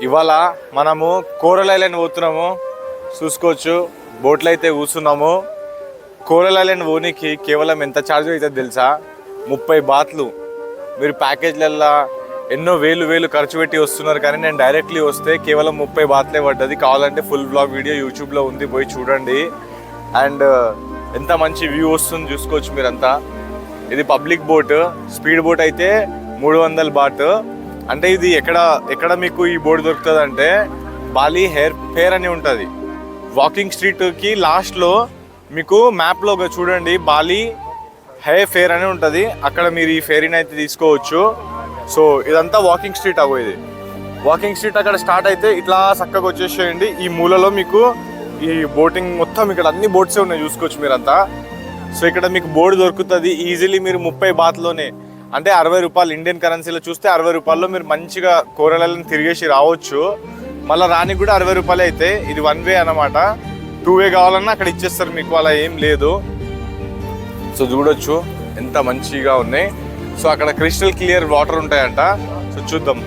ఇవాళ మనము coral island పోతున్నాము. చూసుకోవచ్చు, బోట్లో అయితే కూర్చున్నాము. కోరల్ ఐలాండ్ పోనీకి కేవలం ఎంత ఛార్జ్ అవుతుంది తెలుసా? 30 బాత్లు. మీరు ప్యాకేజ్లల్లో ఎన్నో వేలు ఖర్చు పెట్టి వస్తున్నారు, కానీ నేను డైరెక్ట్లీ వస్తే కేవలం 30 బాత్లే పడ్డది. కావాలంటే ఫుల్ బ్లాగ్ వీడియో యూట్యూబ్లో ఉంది, పోయి చూడండి. అండ్ ఎంత మంచి వ్యూ వస్తుంది చూసుకోవచ్చు మీరంతా. ఇది పబ్లిక్ బోట్, స్పీడ్ బోట్ అయితే 300 బాట్. అంటే ఇది ఎక్కడ మీకు ఈ బోర్డు దొరుకుతుంది అంటే బాలి హెయిర్ ఫేర్ అని ఉంటుంది. వాకింగ్ స్ట్రీట్కి లాస్ట్లో మీకు మ్యాప్లో చూడండి, బాలి హెయిర్ ఫేర్ అని ఉంటుంది. అక్కడ మీరు ఈ ఫేరీని అయితే తీసుకోవచ్చు. సో ఇదంతా వాకింగ్ స్ట్రీట్ ఇది. వాకింగ్ స్ట్రీట్ అక్కడ స్టార్ట్ అయితే ఇట్లా చక్కగా వచ్చేసేయండి. ఈ మూలలో మీకు ఈ బోటింగ్ మొత్తం ఇక్కడ అన్ని బోట్సే ఉన్నాయి చూసుకోవచ్చు మీరంతా. సో ఇక్కడ మీకు బోర్డు దొరుకుతుంది ఈజీలీ. మీరు 30 బాత్లోనే, అంటే 60 రూపాయలు ఇండియన్ కరెన్సీలో చూస్తే 60 రూపాయల్లో మీరు మంచిగా కోరల్ ఐలాండ్ తిరిగేసి రావచ్చు. మళ్ళీ రానికి కూడా 60 రూపాయలు అయితే. ఇది 1 వే అనమాట. 2 వే కావాలన్నా అక్కడ ఇచ్చేస్తారు మీకు, అలా ఏం లేదు. సో చూడొచ్చు ఎంత మంచిగా ఉన్నాయి. సో అక్కడ క్రిస్టల్ క్లియర్ వాటర్ ఉంటాయంట. సో చూద్దాం.